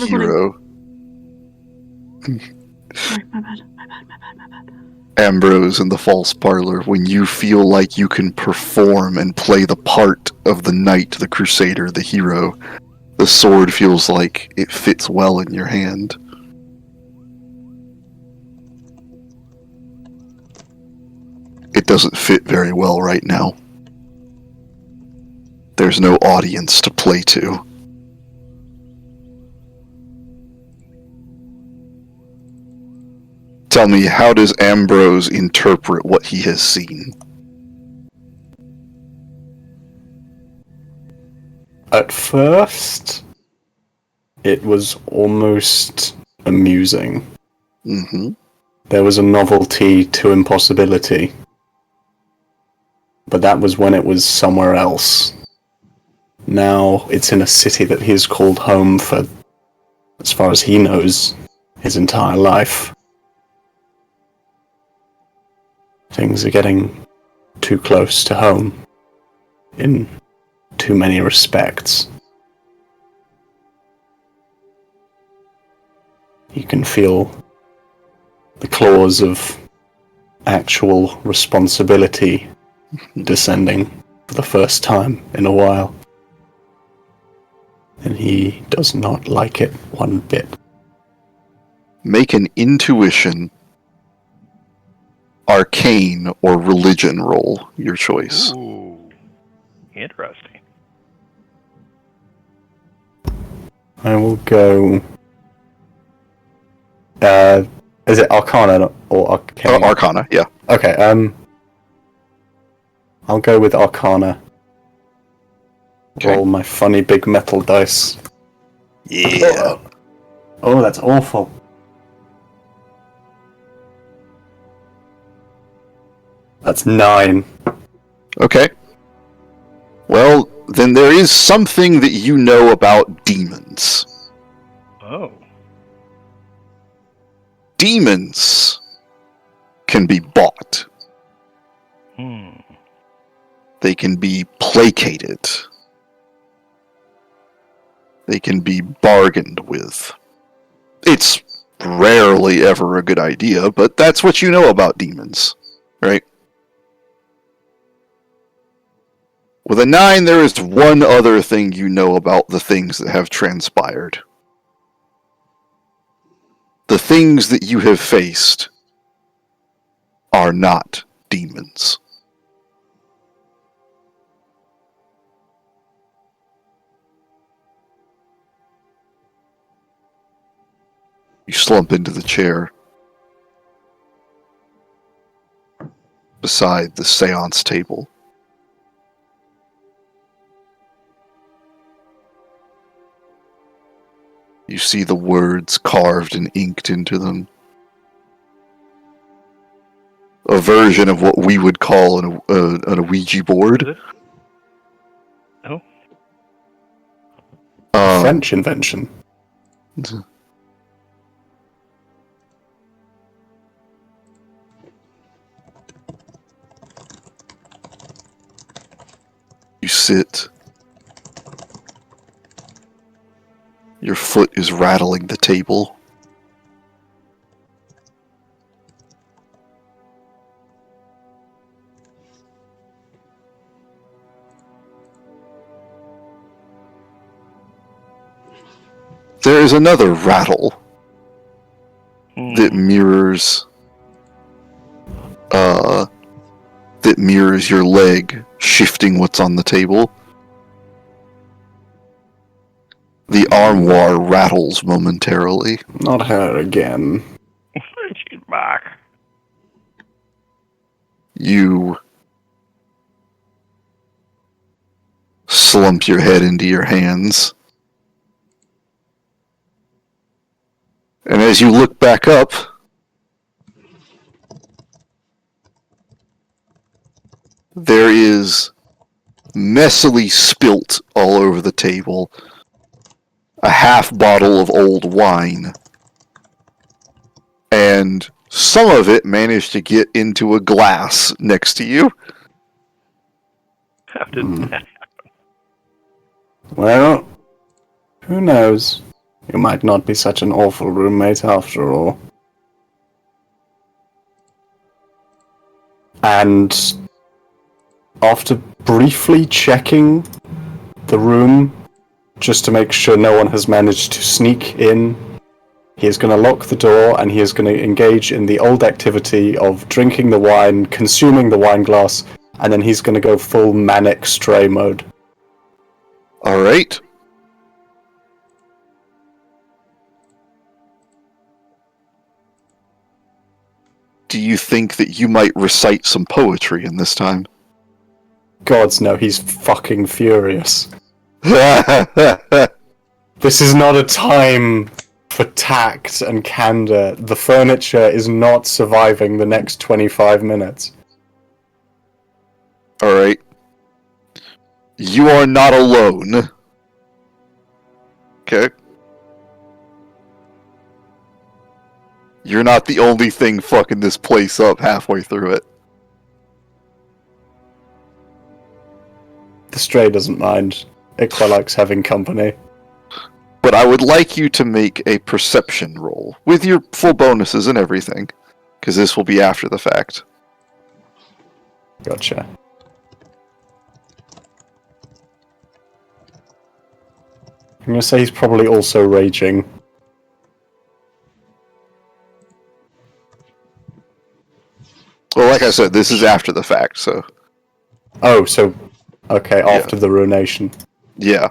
the hero. Sorry, my bad. Ambrose in the false parlor, when you feel like you can perform and play the part of the knight, the crusader, the hero, the sword feels like it fits well in your hand. It doesn't fit very well right now. There's no audience to play to. Tell me, how does Ambrose interpret what he has seen? At first, it was almost amusing. Mm-hmm. There was a novelty to impossibility. But that was when it was somewhere else. Now it's in a city that he's called home for, as far as he knows, his entire life. Things are getting too close to home in too many respects. You can feel the claws of actual responsibility descending for the first time in a while. And he does not like it one bit. Make an intuition, arcane, or religion roll, your choice. Ooh, interesting. I will go... is it Arcana or Arcane? Arcana, yeah. Okay, I'll go with Arcana. Okay. Roll my funny big metal dice. Yeah. Oh, that's awful. That's 9. Okay. Well, then there is something that you know about demons. Oh. Demons can be bought. They can be placated. They can be bargained with. It's rarely ever a good idea, but that's what you know about demons, right? With a 9, there is one other thing you know about the things that have transpired. The things that you have faced are not demons. You slump into the chair beside the seance table. You see the words carved and inked into them. A version of what we would call an Ouija board. Is it? Oh. French invention. You sit. Your foot is rattling the table. There is another rattle that mirrors your leg shifting what's on the table. The armoire rattles momentarily. Not her again. She's back. You slump your head into your hands. And as you look back up, there is messily spilt all over the table a half bottle of old wine. And some of it managed to get into a glass next to you. How did that happen? Well, who knows? You might not be such an awful roommate after all. And after briefly checking the room, just to make sure no one has managed to sneak in, he is going to lock the door and he is going to engage in the old activity of drinking the wine, consuming the wine glass, and then he's going to go full manic stray mode. Alright. Do you think that you might recite some poetry in this time? Gods no, he's fucking furious. This is not a time for tact and candor. The furniture is not surviving the next 25 minutes. Alright. You are not alone. Okay. You're not the only thing fucking this place up halfway through it. The stray doesn't mind. It quite likes having company. But I would like you to make a perception roll with your full bonuses and everything, because this will be after the fact. Gotcha. I'm gonna say he's probably also raging. Well, like I said, this is after the fact, so... Oh, so... Okay, after the ruination. Yeah.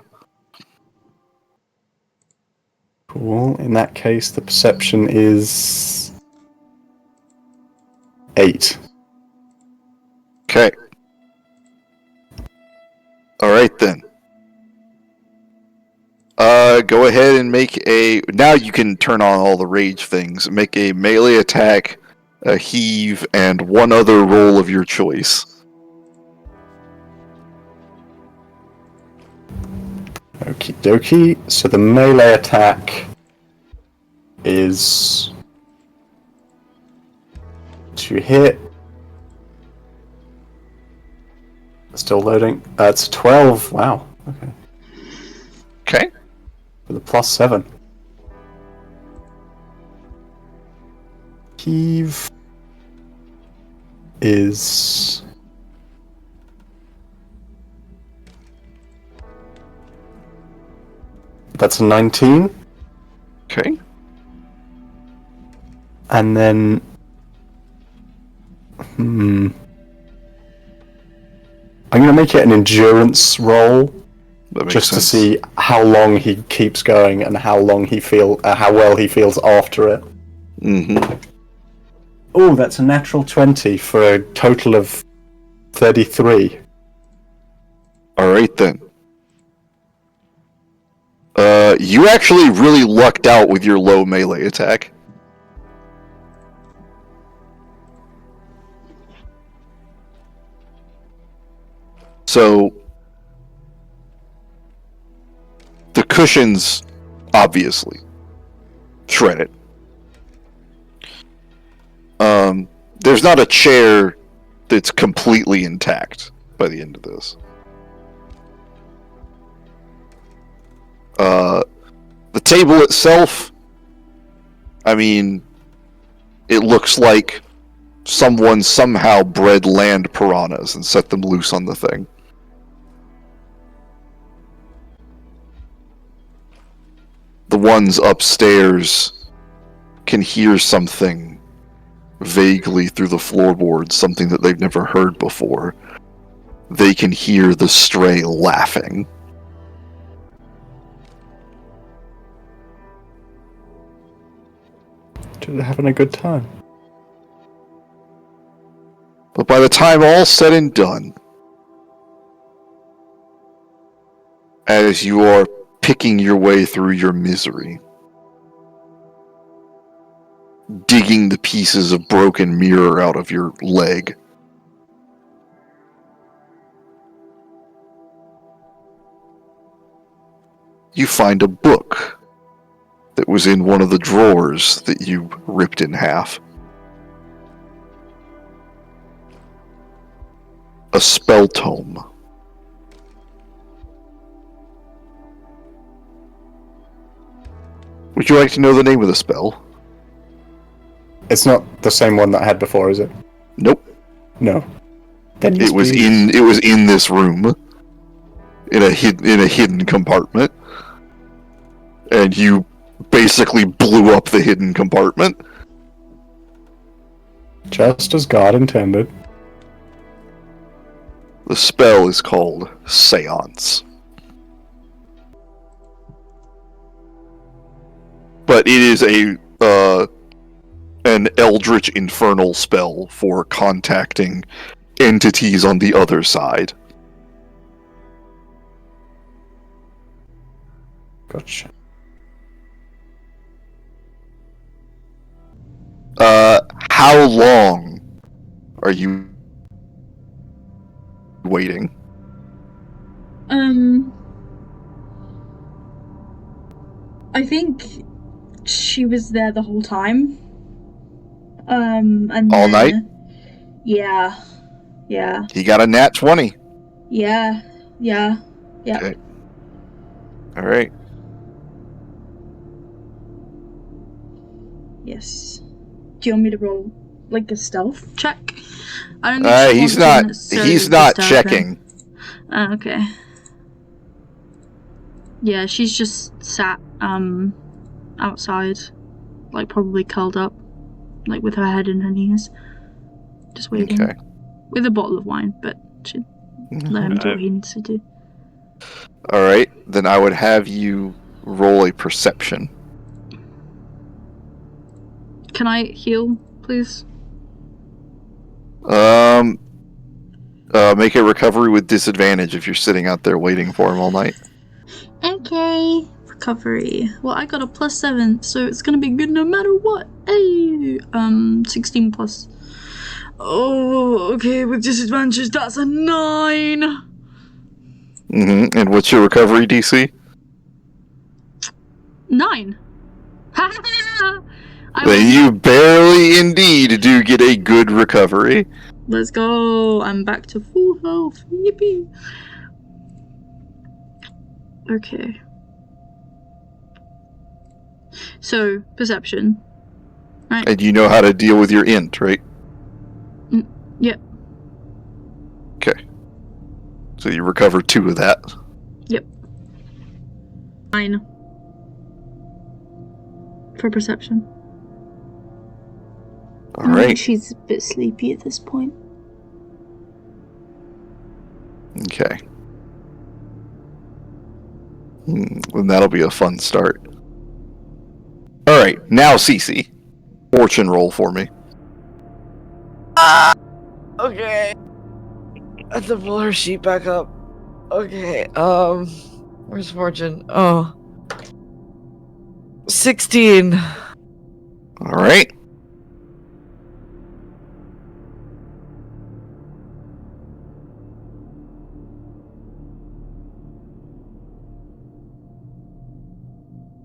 Cool. In that case, the perception is... 8. Okay. Alright then. Go ahead and make a... Now you can turn on all the rage things. Make a melee attack, a heave, and one other roll of your choice. Okie dokie. So the melee attack is... to hit. Still loading. It's 12. Wow. Okay. Okay. With a +7. Heave is... That's a 19. Okay. And then... I'm going to make it an endurance roll, That makes just sense. to see how long he keeps going and how long how well he feels after it. Mm-hmm. Oh, that's a natural 20 for a total of 33. Alright then. You actually really lucked out with your low melee attack. So, the cushions, obviously, shredded. There's not a chair that's completely intact by the end of this. The table itself, I mean, it looks like someone somehow bred land piranhas and set them loose on the thing. The ones upstairs can hear something vaguely through the floorboards, something that they've never heard before. They can hear the stray laughing. They're having a good time. But by the time all's said and done, as you are picking your way through your misery, digging the pieces of broken mirror out of your leg, you find a book that was in one of the drawers that you ripped in half. A spell tome. Would you like to know the name of the spell? It's not the same one that I had before, is it? Nope. No. Then yes, It was please. in this room, in a hidden compartment, and you basically blew up the hidden compartment. Just as God intended. The spell is called Seance. But it is an eldritch infernal spell for contacting entities on the other side. Gotcha. How long are you waiting? I think she was there the whole time. And All then, night? Yeah. He got a nat 20. Yeah. Okay. Alright. Yes. Do you want me to roll, like, a stealth check? I don't think she He's wants to not necessarily he's not disturb checking. him. Okay. Yeah, she's just sat, outside, like, probably curled up, like, with her head in her knees. Just waiting. Okay. With a bottle of wine, but she'd let him do what he needs to do. Alright, then I would have you roll a perception. Can I heal, please? Make a recovery with disadvantage if you're sitting out there waiting for him all night. Okay. Recovery. Well, I got a +7, so it's gonna be good no matter what. Hey! 16 plus. Oh, okay, with disadvantage, that's a 9! Mm-hmm. And what's your recovery DC? 9! Then you barely indeed do get a good recovery. Let's go! I'm back to full health. Yippee! Okay. So, perception. Right? And you know how to deal with your int, right? Yep. Okay. So you recover 2 of that. Yep. 9. For perception. Alright. She's a bit sleepy at this point. Okay. Then that'll be a fun start. Alright, now Cece. Fortune roll for me. Okay. I have to pull her sheet back up. Okay, where's Fortune? Oh. 16. Alright.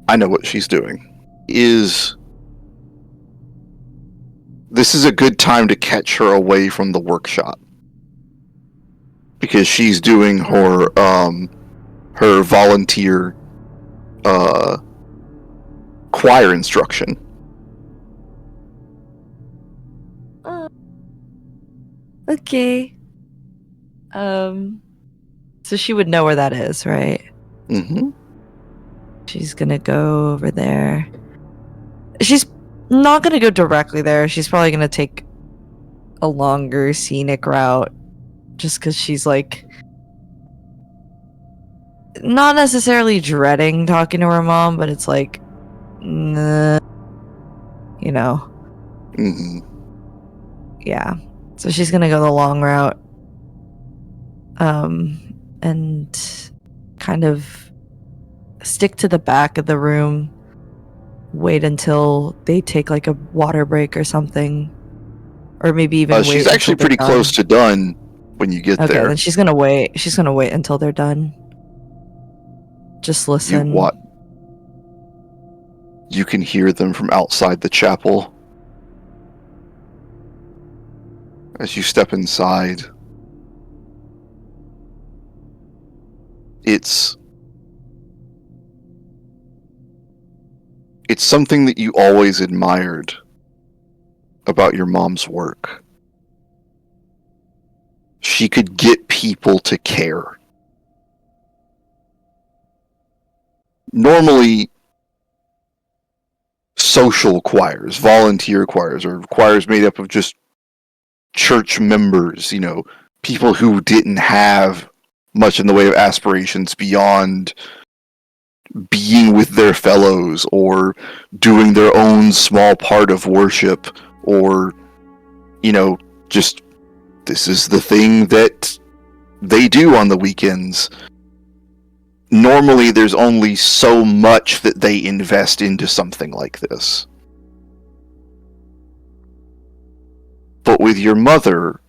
I know what she's doing. This is a good time to catch her away from the workshop. Because she's doing her volunteer choir instruction. Okay. So she would know where that is, right? Mm-hmm. She's gonna go over there. She's not gonna go directly there. She's probably gonna take a longer scenic route. Just because she's like not necessarily dreading talking to her mom, but it's like, nah, you know. Mm-hmm. Yeah. So she's gonna go the long route. And kind of stick to the back of the room. Wait until they take like a water break or something. Or maybe even wait. She's actually pretty close to done when you get there. Okay, then she's gonna wait. She's gonna wait until they're done. Just listen. You can hear them from outside the chapel. As you step inside, it's it's something that you always admired about your mom's work. She could get people to care. Normally, social choirs, volunteer choirs, or choirs made up of just church members, people who didn't have much in the way of aspirations beyond being with their fellows or doing their own small part of worship, or just this is the thing that they do on the weekends. Normally there's only so much that they invest into something like this. But with your mother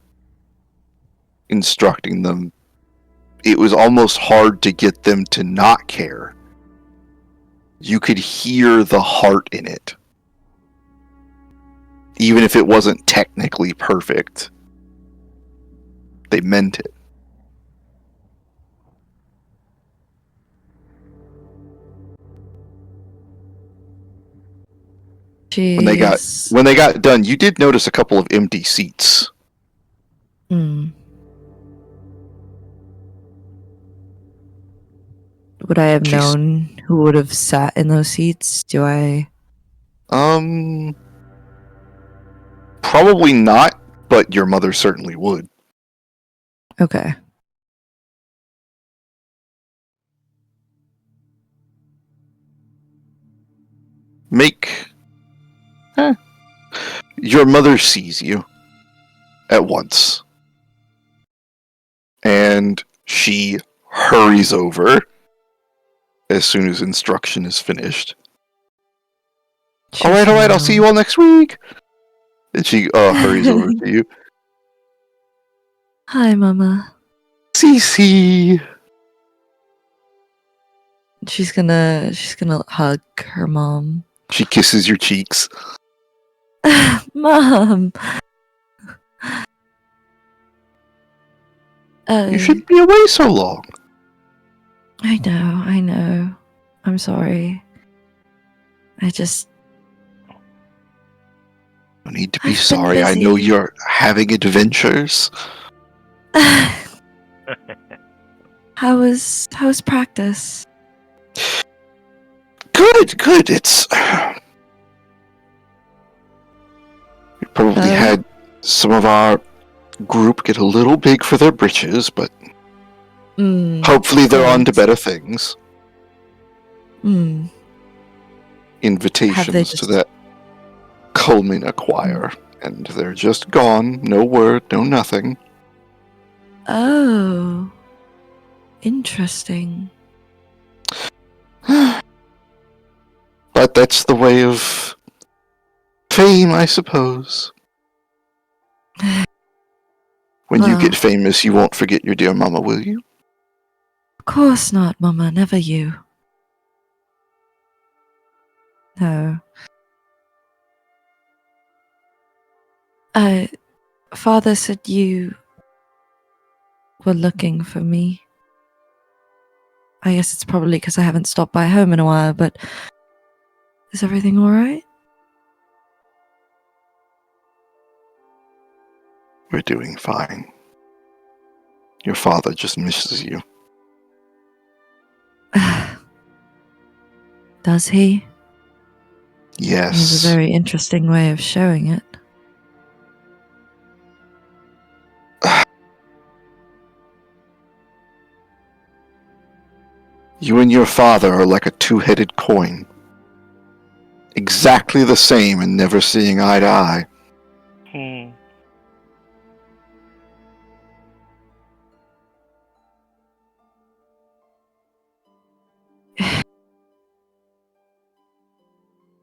instructing them, it was almost hard to get them to not care. You could hear the heart in it. Even if it wasn't technically perfect, they meant it. Jeez. When they got done, you did notice a couple of empty seats. Hmm. Would I have known who would have sat in those seats? Do I? Probably not, but your mother certainly would. Okay. Your mother sees you at once, and she hurries over as soon as instruction is finished. All right, I'll see you all next week. And she hurries over to you. Hi, Mama. Cece. She's gonna hug her mom. She kisses your cheeks. Mom. You shouldn't be away so long. I know. I'm sorry. I just... No need to be sorry. I know you're having adventures. How was practice? Good. It's... We probably had some of our group get a little big for their britches, but hopefully they're on to better things. Invitations to that Culmina choir, and they're just gone. No word, no nothing. Oh. Interesting. But that's the way of fame, I suppose. When you get famous, you won't forget your dear mama, will you? Of course not, Mama. Never you. No. Father said you were looking for me. I guess it's probably because I haven't stopped by home in a while, but is everything alright? We're doing fine. Your father just misses you. Does he? Yes. He has a very interesting way of showing it. You and your father are like a two-headed coin. Exactly the same and never seeing eye to eye.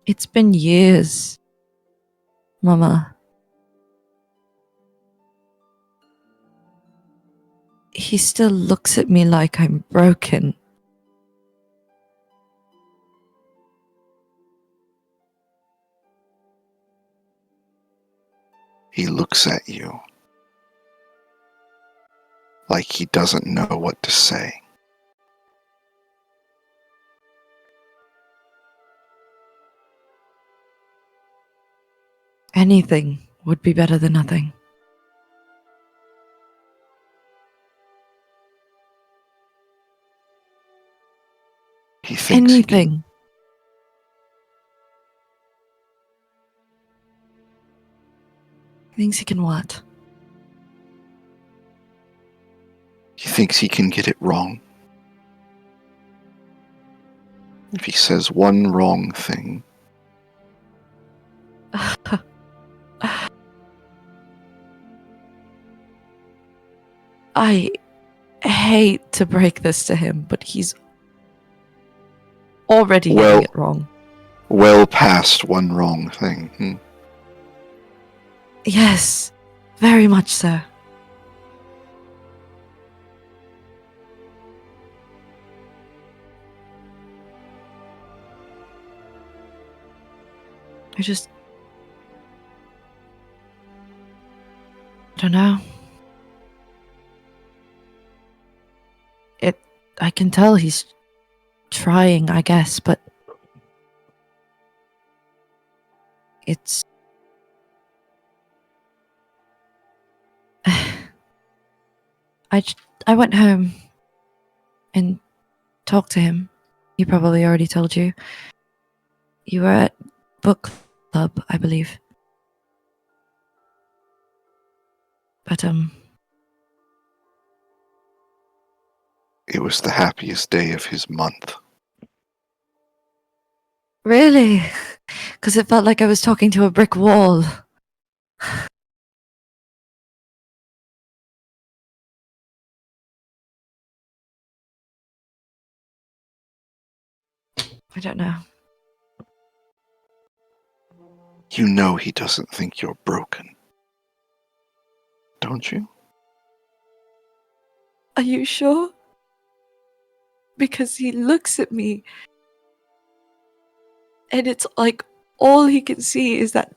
It's been years, Mama. He still looks at me like I'm broken. He looks at you like he doesn't know what to say. Anything would be better than nothing. He thinks Anything. He thinks he can what? He thinks he can get it wrong. If he says one wrong thing, I hate to break this to him, but he's already Well- getting it wrong. well past one wrong thing. Yes, very much so. I don't know. I can tell he's trying, I guess, but it's... I went home and talked to him. He probably already told you. You were at book club, I believe. But, It was the happiest day of his month. really? Because it felt like I was talking to a brick wall. I don't know. You know he doesn't think you're broken. Don't you? Are you sure? Because he looks at me and it's like all he can see is that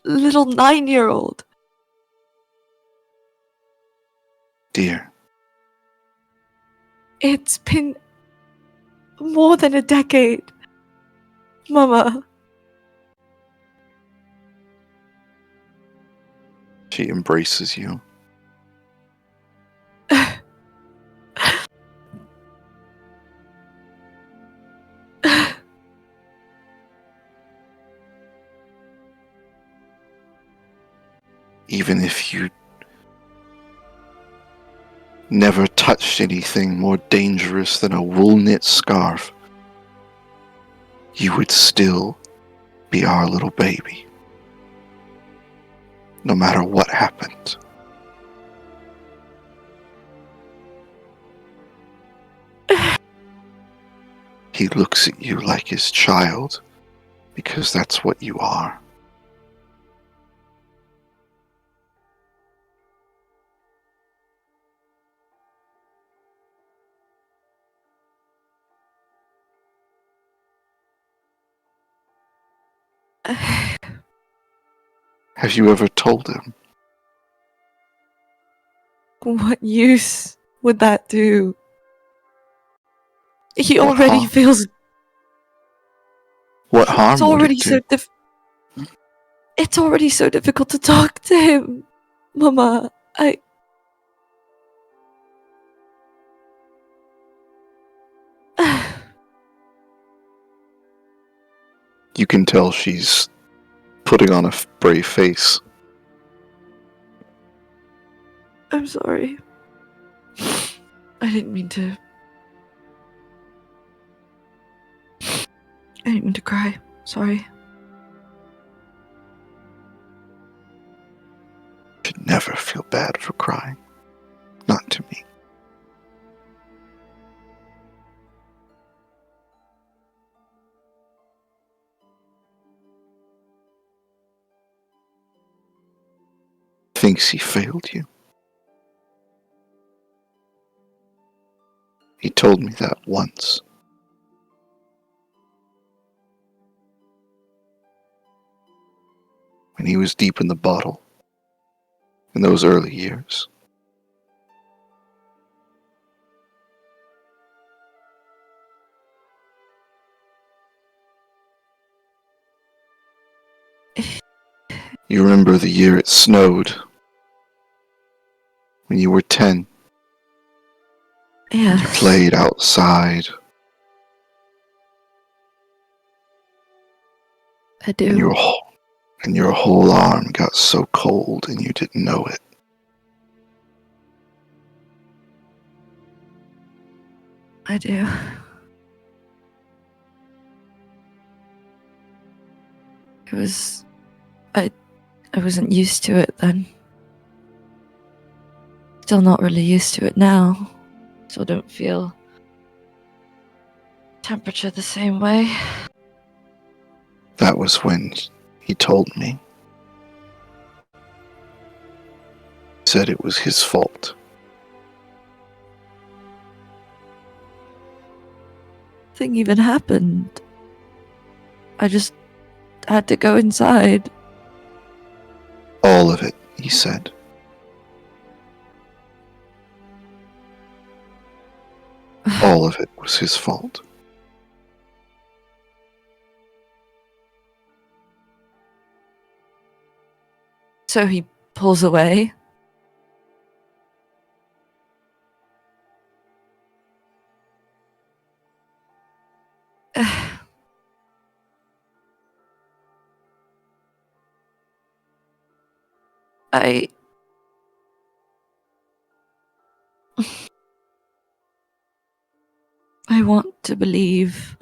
little 9-year-old. Dear, It's been more than a decade. Mama. she embraces you. Even if you never touched anything more dangerous than a wool knit scarf, you would still be our little baby. No matter what happened. He looks at you like his child, because that's what you are. Have you ever told him? What use would that do? He What already harm? feels... What harm It's would already it do? It's already so difficult to talk to him. Mama, You can tell she's putting on a brave face. I'm sorry. I didn't mean to... I didn't mean to cry. Sorry. You should never feel bad for crying. Not to me. Thinks he failed you. He told me that once. When he was deep in the bottle. In those early years. You remember the year it snowed? When you were 10? Yeah. You played outside, I do. and your whole arm got so cold and you didn't know it. I do. It was... I wasn't used to it then. Still not really used to it now. Still don't feel temperature the same way. That was when he told me. He said it was his fault. Nothing even happened. I just had to go inside. All of it, he said. All of it was his fault. So he pulls away. I want to believe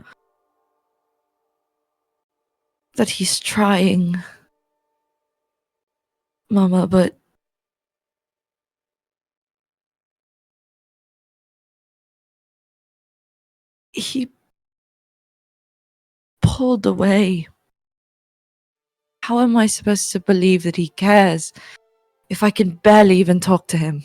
that he's trying, Mama, but he pulled away. How am I supposed to believe that he cares if I can barely even talk to him?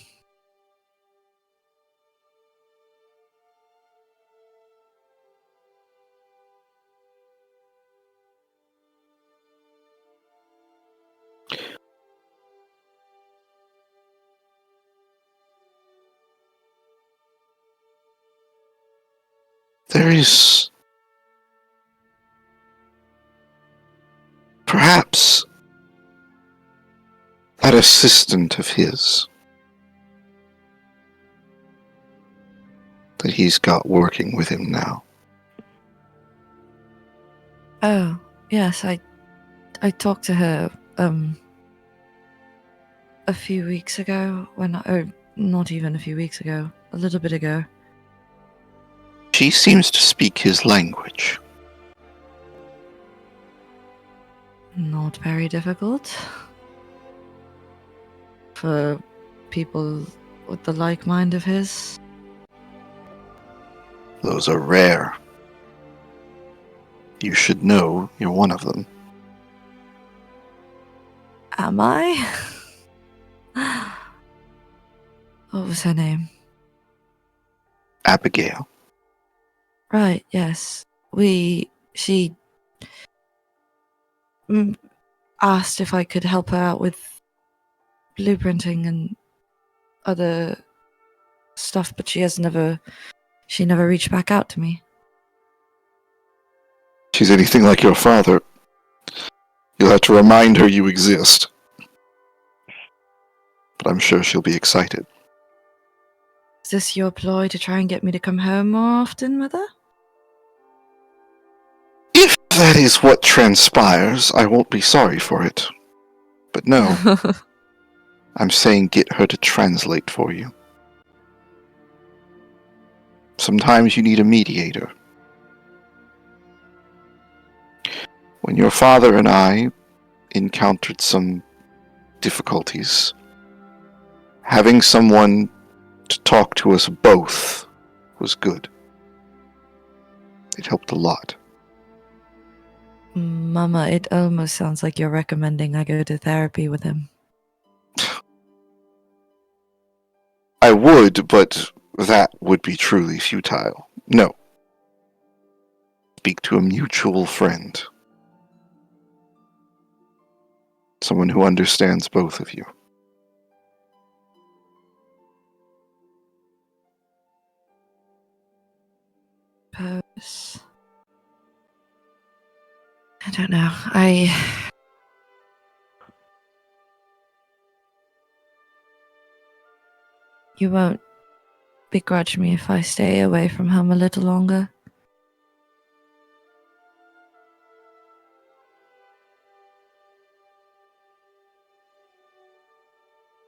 There is perhaps that assistant of his that he's got working with him now. Oh, yes, I talked to her a few weeks ago not even a few weeks ago, a little bit ago. She seems to speak his language. Not very difficult for people with the like mind of his. Those are rare. You should know you're one of them. Am I? What was her name? Abigail. Right, yes. She asked if I could help her out with blueprinting and other stuff, but she never reached back out to me. She's anything like your father. You'll have to remind her you exist. But I'm sure she'll be excited. Is this your ploy to try and get me to come home more often, Mother? If that is what transpires, I won't be sorry for it. But no, I'm saying get her to translate for you. Sometimes you need a mediator. When your father and I encountered some difficulties, having someone to talk to us both was good. It helped a lot. Mama, it almost sounds like you're recommending I go to therapy with him. I would, but that would be truly futile. No. Speak to a mutual friend. Someone who understands both of you. Suppose. I don't know. You won't begrudge me if I stay away from home a little longer?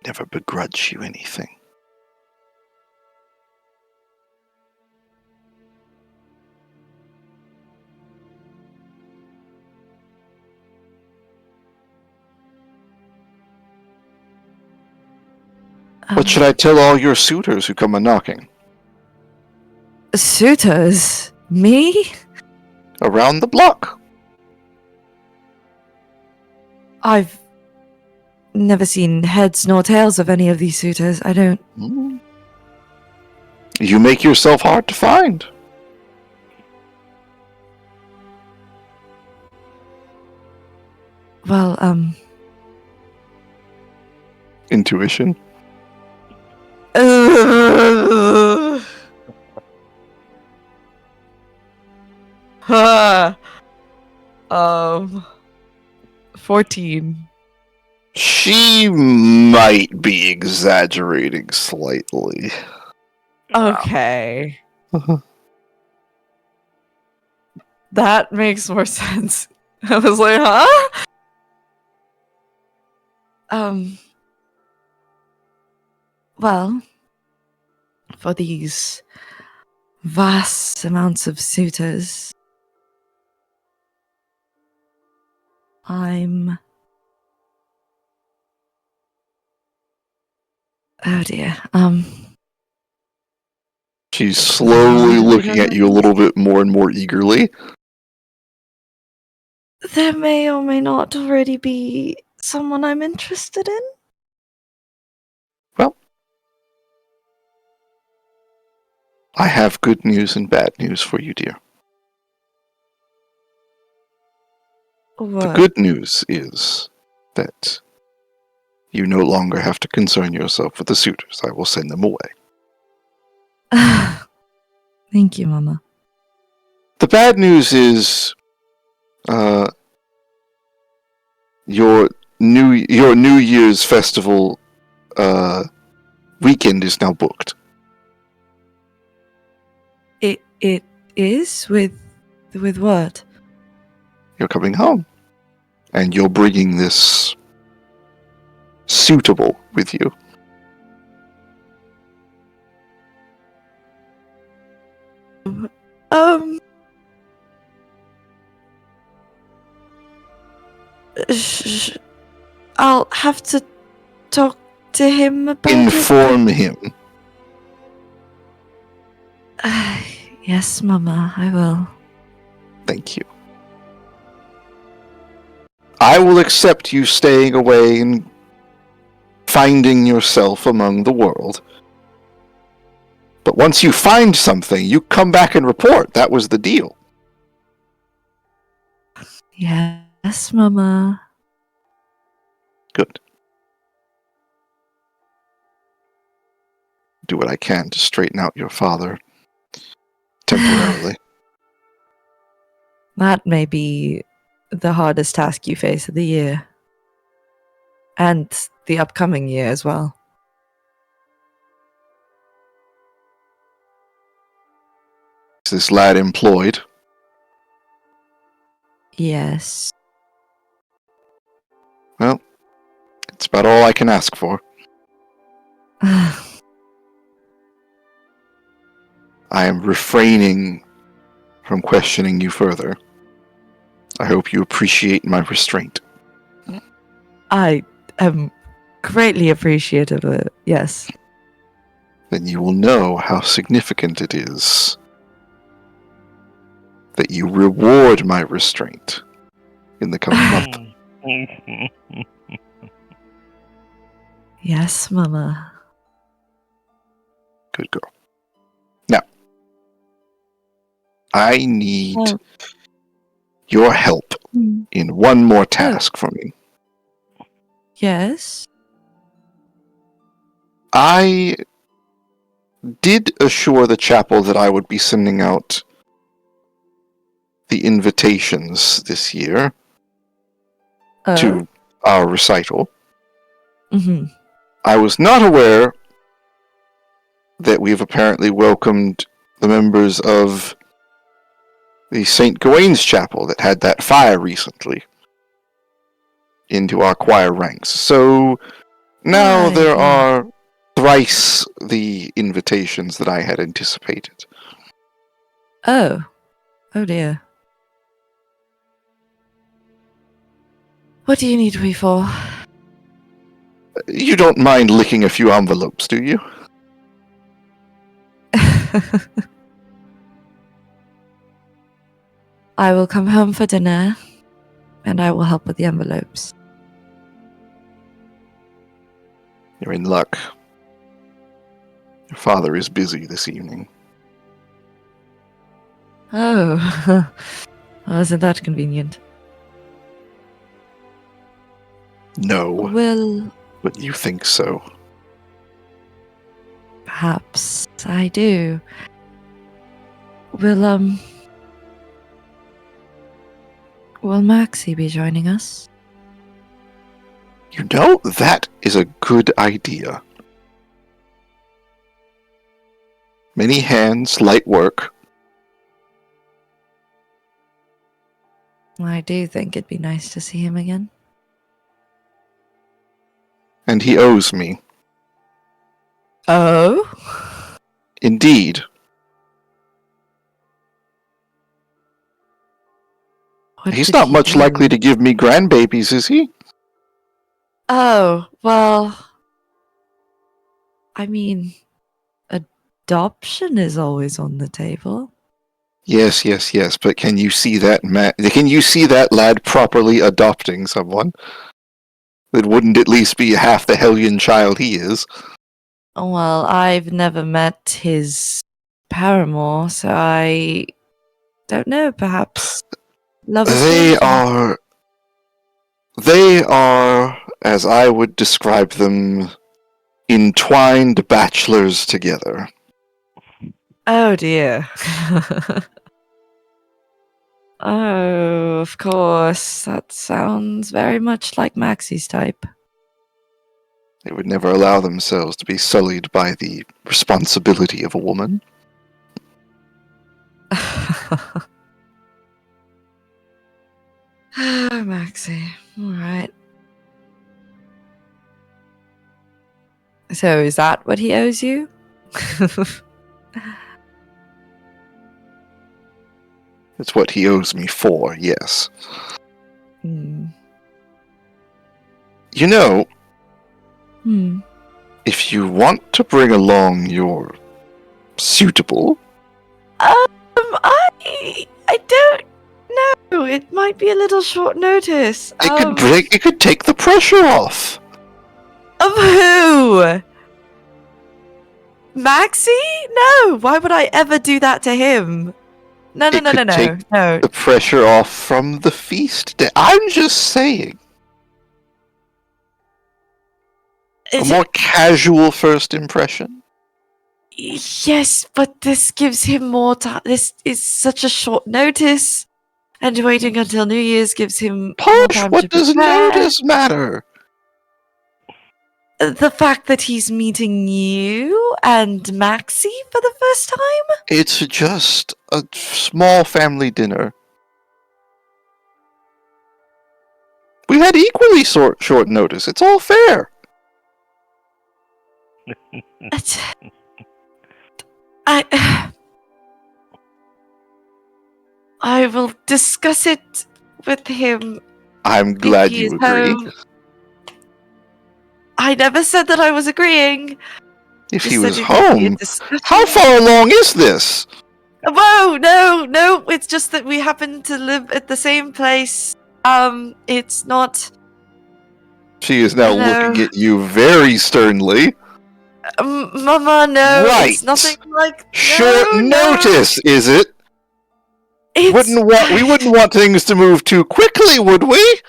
Never begrudge you anything. What should I tell all your suitors who come a-knocking? Suitors? Me? Around the block. I've never seen heads nor tails of any of these suitors. I don't... Hmm. You make yourself hard to find. Well, Intuition. Ha. 14. She might be exaggerating slightly. Okay. That makes more sense. I was like, huh? Well, for these vast amounts of suitors, oh dear, She's slowly You looking don't at you a know. little bit more and more eagerly. There may or may not already be someone I'm interested in. Well, I have good news and bad news for you, dear. The What? good news is that you no longer have to concern yourself with the suitors. I will send them away. Thank you, Mama. The bad news is, your New Year's festival weekend is now booked. It is with what? You're coming home, and you're bringing this suitable with you. I'll have to talk to him about Inform him. it. Yes, Mama, I will. Thank you. I will accept you staying away and finding yourself among the world. But once you find something, you come back and report. That was the deal. Yes, Mama. Good. Do what I can to straighten out your father temporarily. That may be the hardest task you face of the year. And the upcoming year as well. Is this lad employed? Yes. Well, it's about all I can ask for. I am refraining from questioning you further. I hope you appreciate my restraint. I am greatly appreciative of it, yes. Then you will know how significant it is that you reward my restraint in the coming month. Yes, Mama. Good girl. Now, I need Oh. your help in one more task for me. Yes? I did assure the chapel that I would be sending out the invitations this year to our recital. Mm-hmm. I was not aware that we've apparently welcomed the members of the St. Gawain's Chapel that had that fire recently into our choir ranks. So now Right, there yeah. are thrice the invitations that I had anticipated. Oh. Oh dear. What do you need me for? You don't mind licking a few envelopes, do you? I will come home for dinner, and I will help with the envelopes. You're in luck. Your father is busy this evening. Oh. Well, isn't that convenient? No, Well, but you think so. perhaps I do. Will Maxie be joining us? You know, that is a good idea. Many hands, light work. I do think it'd be nice to see him again. And he owes me. Oh? Indeed. What He's did not he much do? likely to give me grandbabies, is he? Oh, well. I mean, adoption is always on the table. Yes, yes, yes, but can you see that can you see that lad properly adopting someone? That wouldn't at least be half the hellion child he is. Well, I've never met his paramour, so I don't know, perhaps love is They are, as I would describe them, entwined bachelors together. Oh dear. Oh, of course. That sounds very much like Maxie's type. They would never allow themselves to be sullied by the responsibility of a woman. Maxie. Alright. So is that what he owes you? It's what he owes me for, yes. Hmm. You know, If if you want to bring along your suitable, I don't know. It might be a little short notice. it could take the pressure off. Of who? Maxie? No. Why would I ever do that to him? No. It could take the pressure off from the feast day. I'm just saying. A more casual first impression. Yes, but this gives him more time. This is such a short notice, and waiting until New Year's gives him more Posh, time what to does prepare. notice matter? The fact that he's meeting you and Maxie for the first time? It's just a small family dinner. We had equally short notice. It's all fair. I will discuss it with him. I'm glad you agree. Home. I never said that I was agreeing. If Just he said was it would be a home, discussion. how far along is this? Whoa, no. It's just that we happen to live at the same place. It's not. She is now looking at you very sternly. Mama, no, Right. it's nothing like Short notice, is it? We wouldn't want things to move too quickly, would we?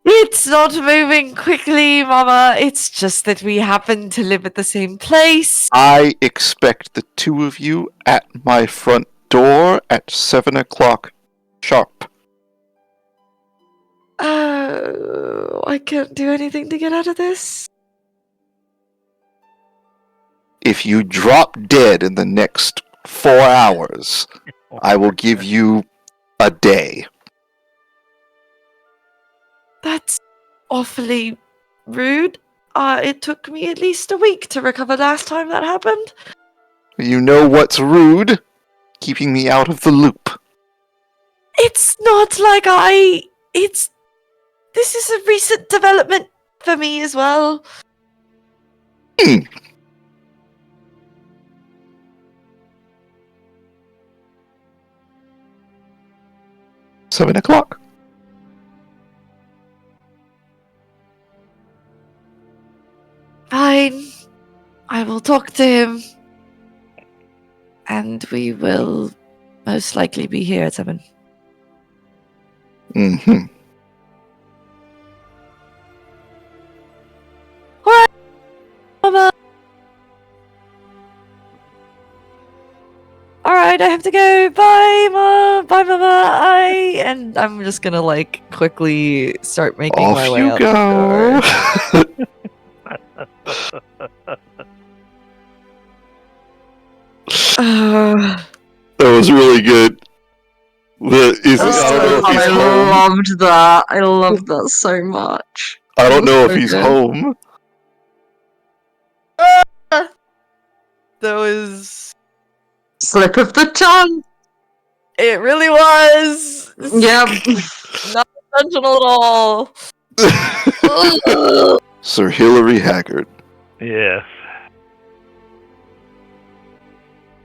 It's not moving quickly, Mama. It's just that we happen to live at the same place. I expect the two of you at my front door at 7 o'clock sharp. I can't do anything to get out of this. if you drop dead in the next 4 hours, I will give you a day. That's awfully rude. It took me at least a week to recover last time that happened. You know what's rude? Keeping me out of the loop. It's not like This is a recent development for me as well. 7 o'clock. Fine. I will talk to him. And we will most likely be here at 7. Mm-hmm. Alright, Mama. Alright, I have to go. Bye, Mom. Bye, Mama. And I'm just gonna, like, quickly start making my Off way you out go. the door. That was really good. I don't know if he's home. loved that. I loved that so much. I don't know if so he's good. home. That was... Slip of the tongue. It really was! Yep. Not intentional at all. Sir Hilary Haggard. Yes.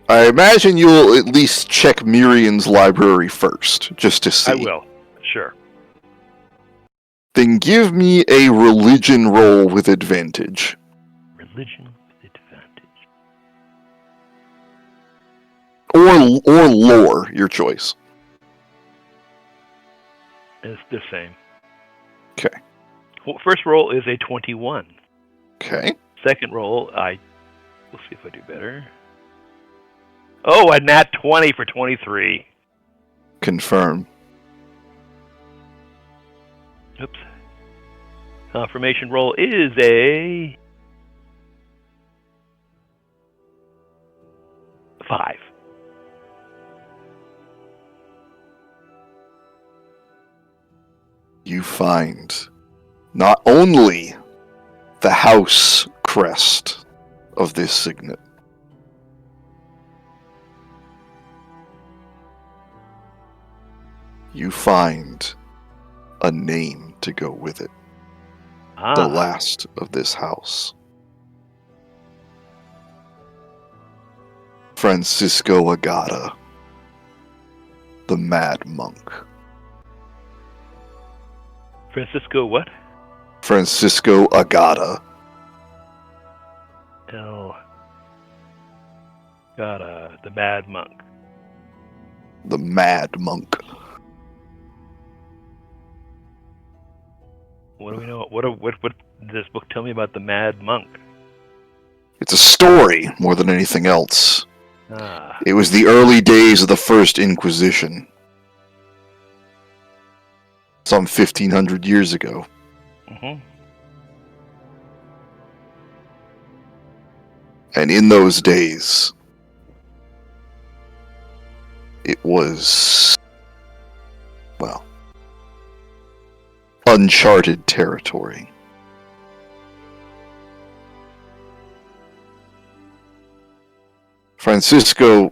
I imagine you'll at least check Miriam's library first, just to see. I will. Sure. Then give me a religion roll with advantage. Religion with advantage. Or lore, your choice. It's the same. Okay. Well, first roll is a 21. Okay. Second roll, we'll see if I do better. Oh, a nat 20 for 23. Confirm. Oops. Confirmation roll is a 5. You find not only the house crest of this signet, you find a name to go with it. The last of this house. Francisco Agata, the Mad Monk. Francisco what? Francisco Agata. The Mad Monk. The Mad Monk. What do we know? What did this book tell me about the Mad Monk? It's a story more than anything else. Ah. It was the early days of the First Inquisition. Some 1,500 years ago. Mm-hmm. And in those days, it was, well, uncharted territory. Francisco,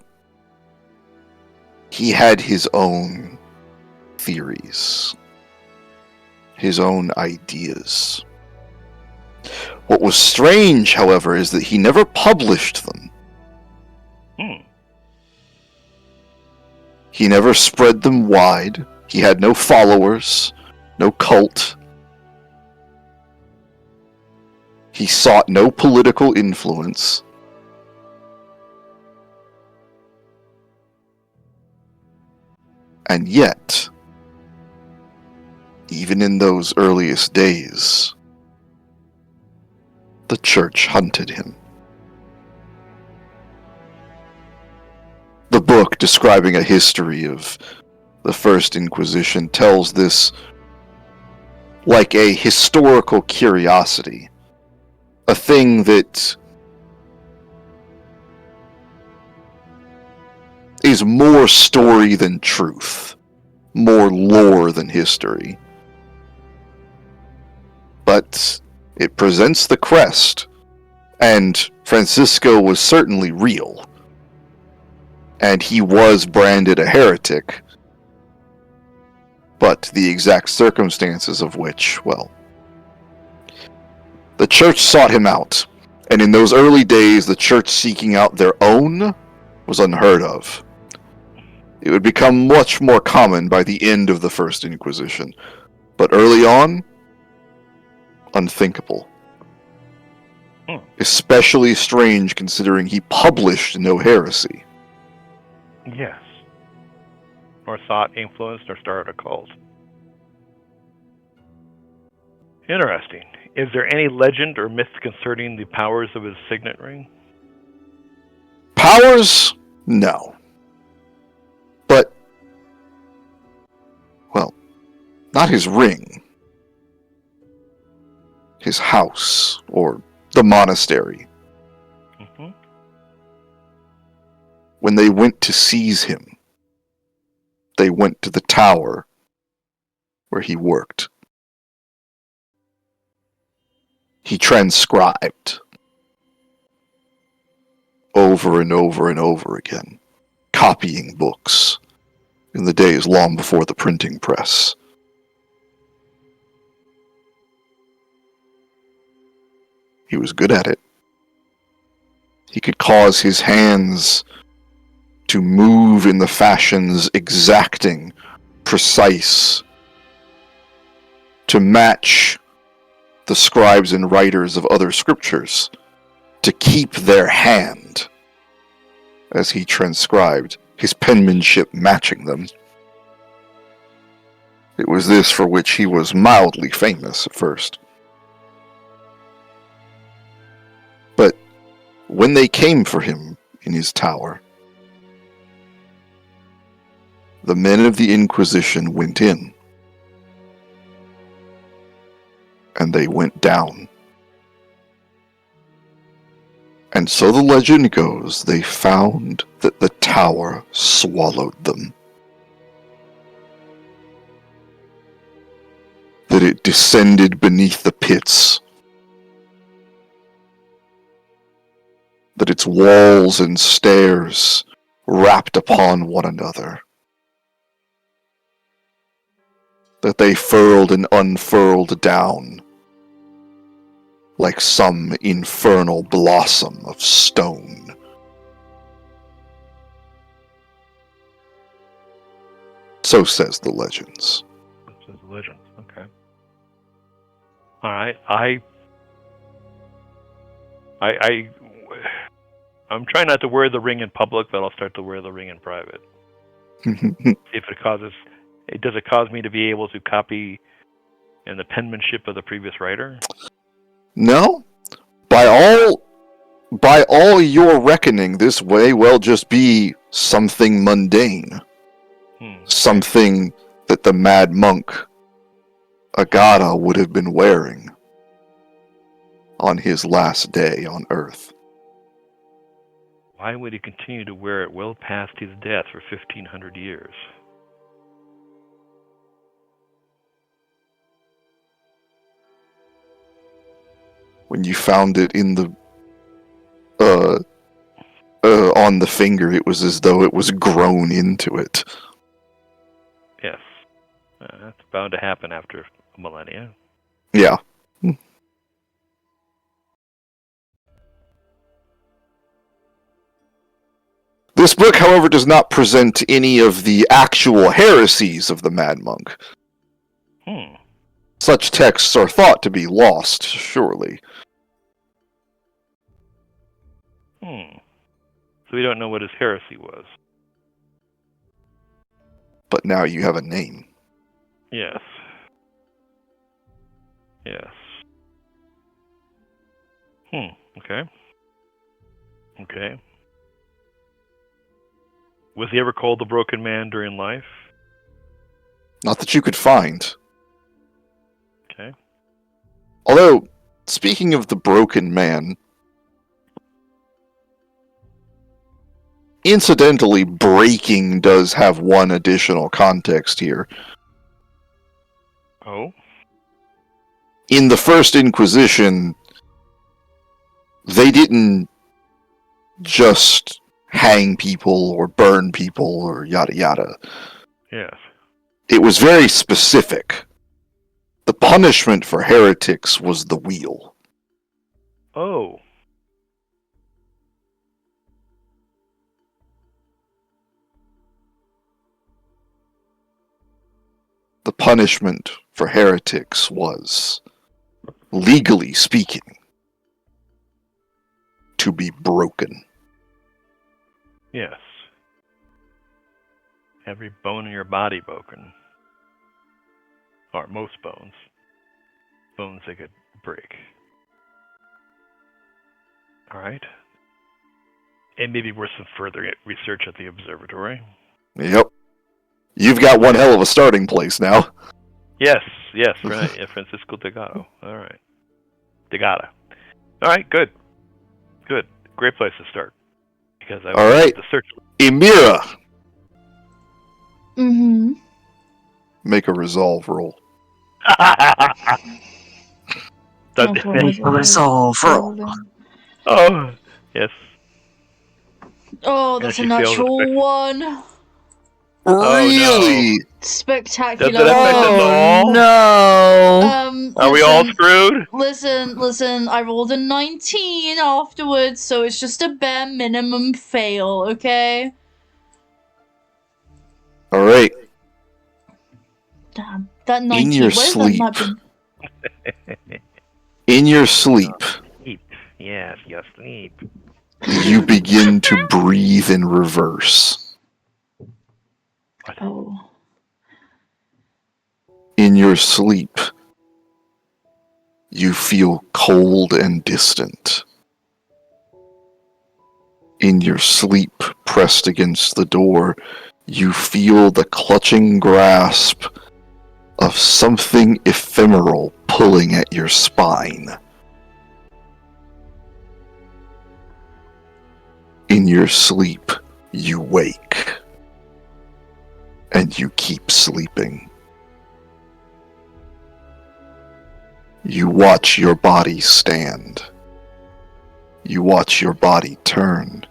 he had his own theories, his own ideas. What was strange, however, is that he never published them. He never spread them wide. He had no followers, no cult. He sought no political influence. And yet, even in those earliest days, the church hunted him. The book describing a history of the First Inquisition tells this like a historical curiosity, a thing that is more story than truth, more lore than history. But it presents the crest, and Francisco was certainly real. And he was branded a heretic, but the exact circumstances of which, well, the church sought him out, and in those early days, the church seeking out their own was unheard of. It would become much more common by the end of the First Inquisition, but early on, unthinkable. Especially strange considering he published no heresy. Yes. Nor thought, influenced, or started a cult. Interesting. Is there any legend or myth concerning the powers of his signet ring? Powers? No. But, well, not his ring. His house, or the monastery. Mm-hmm. When they went to seize him, they went to the tower where he worked. He transcribed over and over and over again, copying books in the days long before the printing press. He was good at it. He could cause his hands to move in the fashions exacting, precise, to match the scribes and writers of other scriptures, to keep their hand as he transcribed, his penmanship matching them. It was this for which he was mildly famous at first. But when they came for him in his tower, the men of the Inquisition went in, and they went down. And so the legend goes, they found that the tower swallowed them. That it descended beneath the pits. That its walls and stairs wrapped upon one another. That they furled and unfurled down like some infernal blossom of stone. So says the legends. So says the legends. Okay. All right. I'm trying not to wear the ring in public, but I'll start to wear the ring in private. If does it cause me to be able to copy in the penmanship of the previous writer? No. By all your reckoning, this may well just be something mundane. Something that the mad monk Agata would have been wearing on his last day on Earth. Why would he continue to wear it well past his death for 1,500 years? When you found it in the on the finger, it was as though it was grown into it. Yes. That's bound to happen after a millennia. Yeah. This book, however, does not present any of the actual heresies of the Mad Monk. Such texts are thought to be lost, surely. So we don't know what his heresy was. But now you have a name. Yes. Yes. Okay. Okay. Was he ever called the Broken Man during life? Not that you could find. Okay. Although, speaking of the Broken Man, Incidentally, breaking does have one additional context here. Oh? In the First Inquisition, they didn't just hang people or burn people or yada yada. Yes. It was very specific. The punishment for heretics was the wheel. Oh. The punishment for heretics was, legally speaking, to be broken. Yes. Every bone in your body broken. Or most bones. Bones they could break. Alright. And maybe worth some further research at the observatory. Yep. You've got one hell of a starting place now. Yes, right. Yeah, Francisco Delgado. Alright. Delgado. Alright, good. Good. Great place to start. Because I All right. the search. Emiera, Mm-hmm. make a resolve roll. Resolve. Oh, yes. Oh, And that's she a fails natural it. one. Really? Spectacular. Does it affect us all? no. Are we all screwed? Listen, I rolled a 19 afterwards, so it's just a bare minimum fail, okay? All right. Damn. That 19, In your where's sleep. that been? In your sleep, Sleep. Yes, you sleep. you begin to breathe in reverse. Oh. In your sleep, you feel cold and distant. In your sleep, pressed against the door, you feel the clutching grasp of something ephemeral pulling at your spine. In your sleep, you wake. And you keep sleeping. You watch your body stand. You watch your body turn.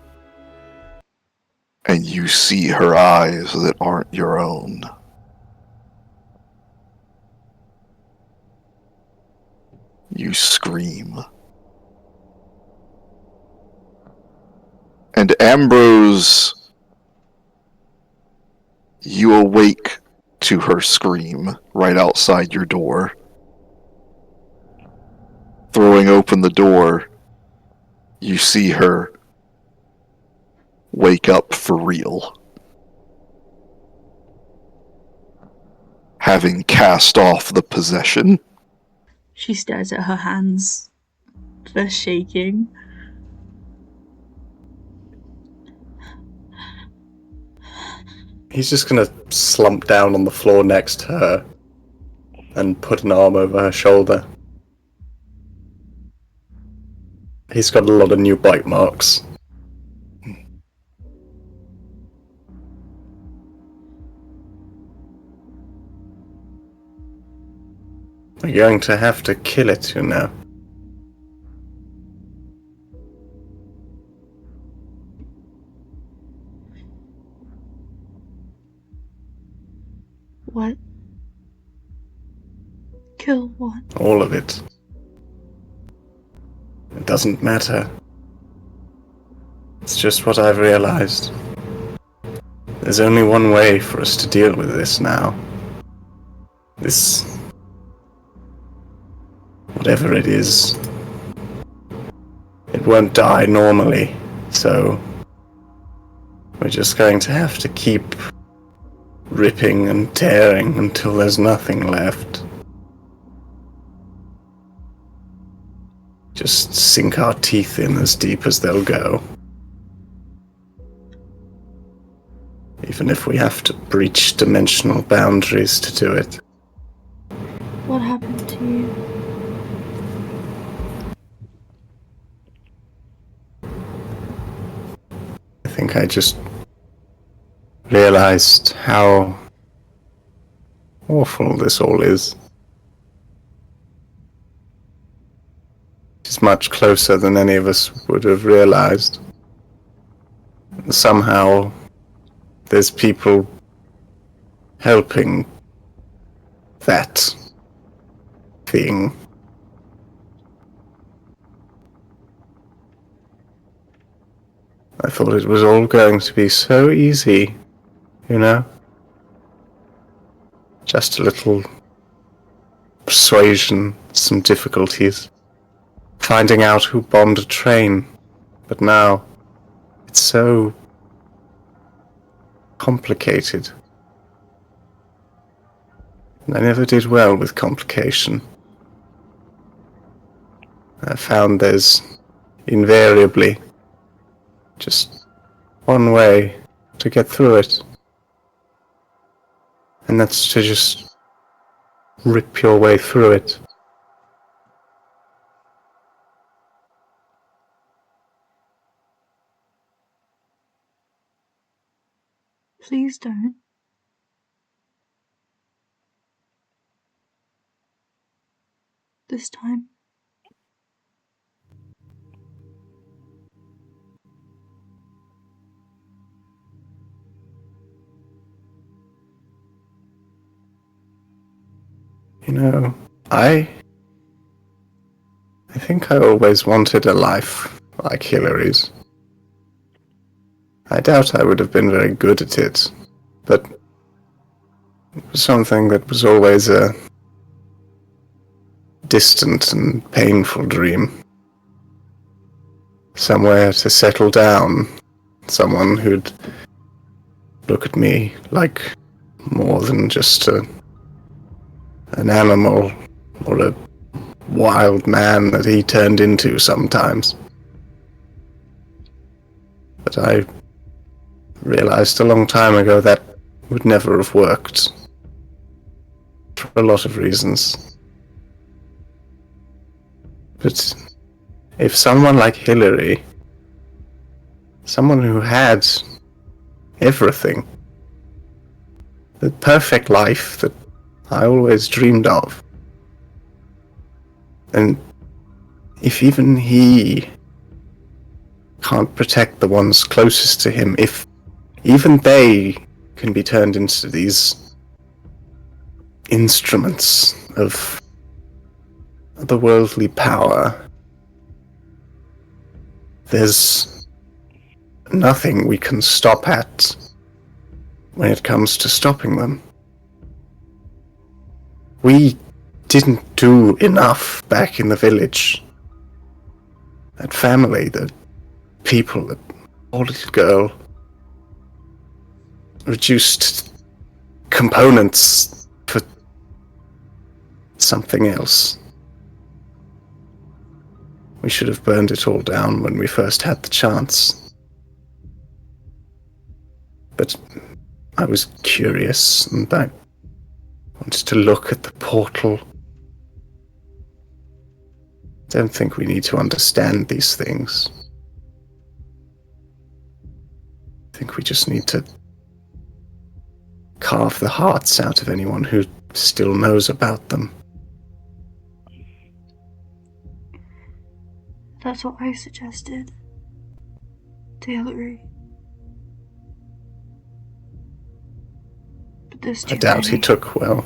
And you see her eyes that aren't your own. You scream. And Ambrose, you awake to her scream right outside your door. Throwing open the door, you see her wake up for real. Having cast off the possession. She stares at her hands. They're shaking. He's just gonna slump down on the floor next to her and put an arm over her shoulder. He's got a lot of new bite marks. We're going to have to kill it, you know. What? Kill what? All of it. It doesn't matter. It's just what I've realized. There's only one way for us to deal with this now. This... whatever it is. It won't die normally, so... we're just going to have to keep ripping and tearing until there's nothing left. Just sink our teeth in as deep as they'll go. Even if we have to breach dimensional boundaries to do it. What happened to you? I think I just realized how awful this all is. It's much closer than any of us would have realized. Somehow, there's people helping that thing. I thought it was all going to be so easy, you know? Just a little persuasion, some difficulties. Finding out who bombed a train. But now, it's so complicated. And I never did well with complication. I found there's invariably just one way to get through it. And that's to just rip your way through it. Please don't. This time. You know, I think I always wanted a life like Hillary's. I doubt I would have been very good at it, but it was something that was always a distant and painful dream. Somewhere to settle down, someone who'd look at me like more than just an animal or a wild man that he turned into sometimes. But I realized a long time ago that would never have worked. For a lot of reasons. But if someone like Hillary, someone who had everything, the perfect life that I always dreamed of, and if even he can't protect the ones closest to him, if even they can be turned into these instruments of otherworldly power, there's nothing we can stop at when it comes to stopping them. We didn't do enough back in the village. That family, the people, that poor little girl, reduced components for something else. We should have burned it all down when we first had the chance. But I was curious, and I wanted to look at the portal. I don't think we need to understand these things. I think we just need to carve the hearts out of anyone who still knows about them. That's what I suggested to Hillary. But there's too I doubt many. he took well.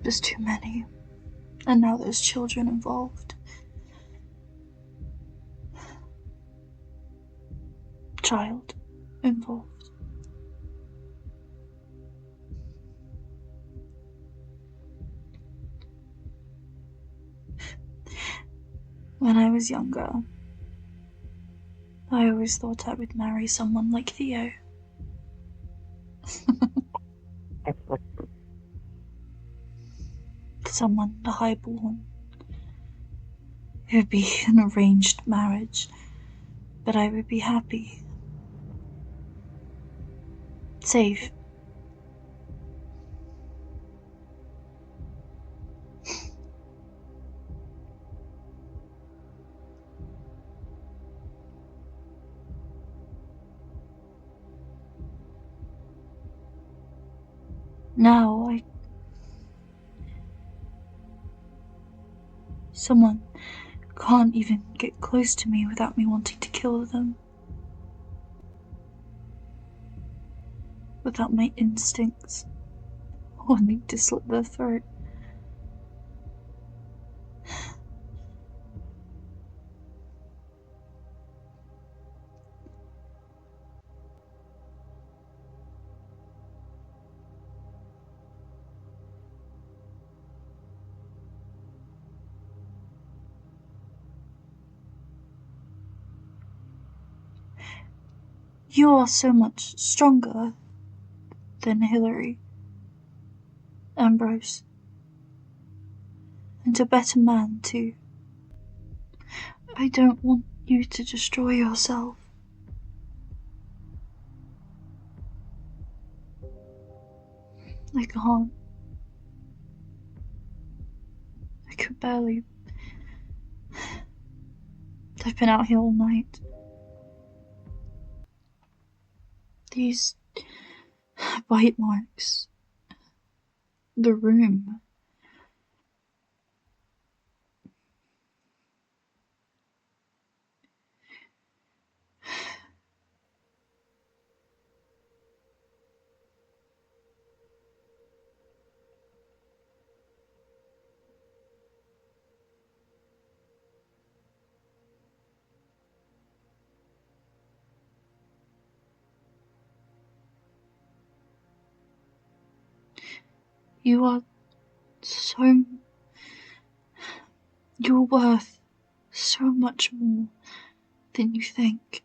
There's too many. And now there's children involved. Child involved. When I was younger, I always thought I would marry someone like Theo. Someone, the highborn. It would be an arranged marriage, but I would be happy. Safe. Now someone can't even get close to me without me wanting to kill them. Without my instincts wanting to slit their throat. You are so much stronger than Hillary, Ambrose, and a better man too. I don't want you to destroy yourself. I can't. I could barely. I've been out here all night. These bite marks. The room. You are so. You're worth so much more than you think.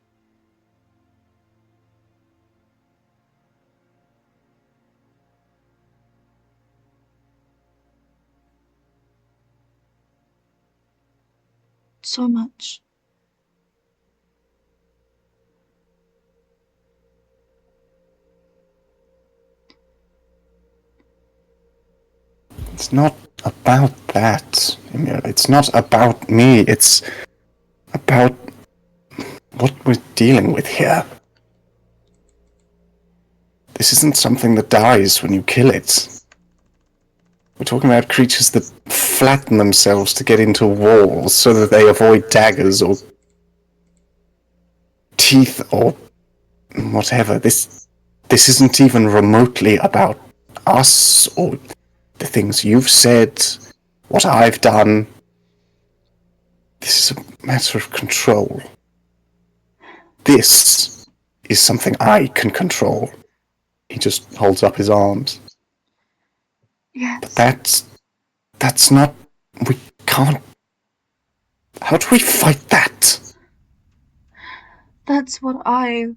So much. It's not about that, Emiera. It's not about me. It's about what we're dealing with here. This isn't something that dies when you kill it. We're talking about creatures that flatten themselves to get into walls so that they avoid daggers or teeth or whatever. This isn't even remotely about us or the things you've said, what I've done. This is a matter of control. This is something I can control. He just holds up his arms. Yes. But that's not... We can't... How do we fight that? That's what I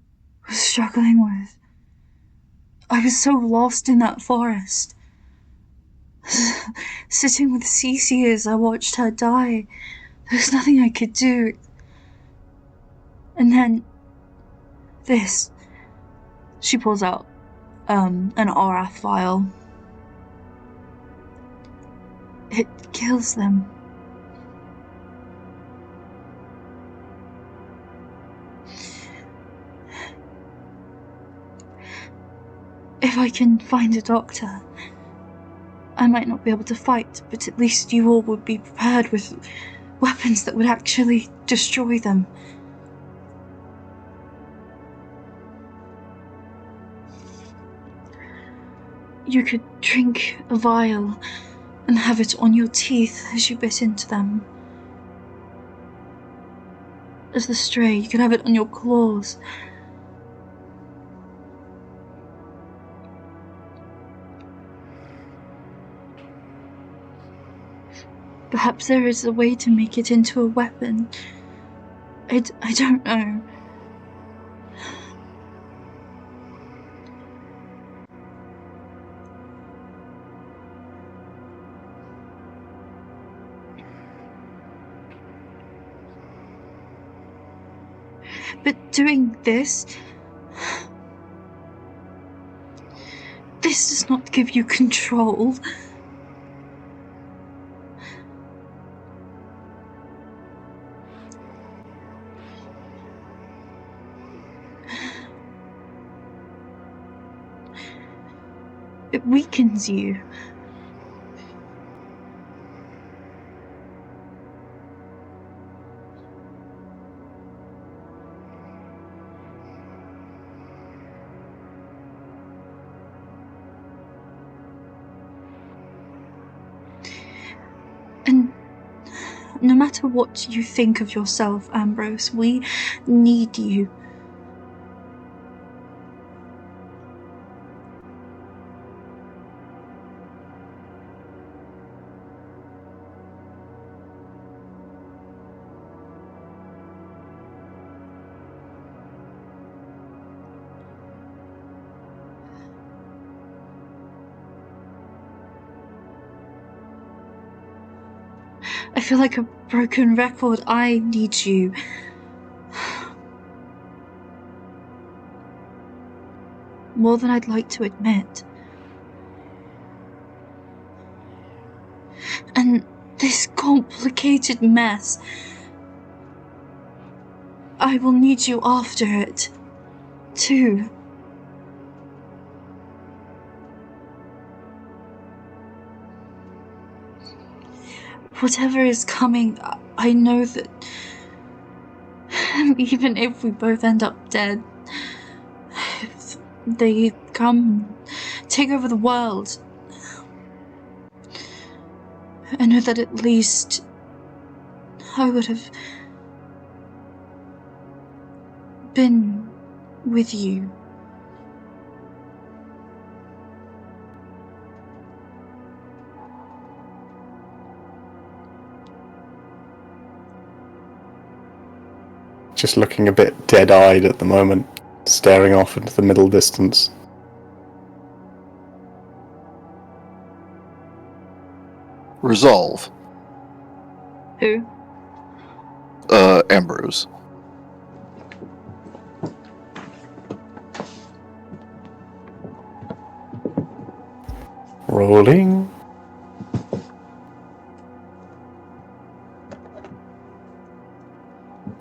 was struggling with. I was so lost in that forest. Sitting with Cece as I watched her die. There was nothing I could do. And then this. She pulls out an Orath vial. It kills them. If I can find a doctor, I might not be able to fight, but at least you all would be prepared with weapons that would actually destroy them. You could drink a vial and have it on your teeth as you bit into them. As the stray, you could have it on your claws. Perhaps there is a way to make it into a weapon. I don't know. But doing this does not give you control. It weakens you. And no matter what you think of yourself, Ambrose, we need you. I feel like a broken record. I need you. More than I'd like to admit. And this complicated mess, I will need you after it, too. Whatever is coming, I know that even if we both end up dead, if they come and take over the world, I know that at least I would have been with you. Just looking a bit dead-eyed at the moment, staring off into the middle distance. Resolve. Who? Ambrose. Rolling.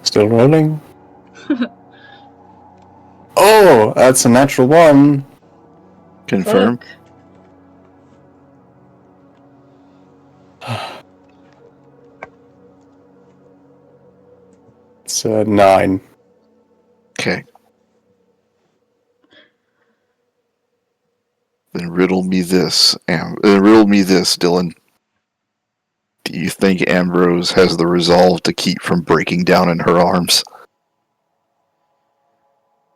Still rolling. Oh, that's a natural one. Confirm. Fuck. It's a 9. Okay. Then riddle me this, Dylan. Do you think Ambrose has the resolve to keep from breaking down in her arms?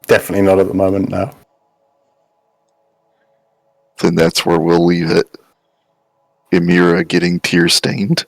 Definitely not at the moment, no. Then that's where we'll leave it. Emiera getting tear-stained.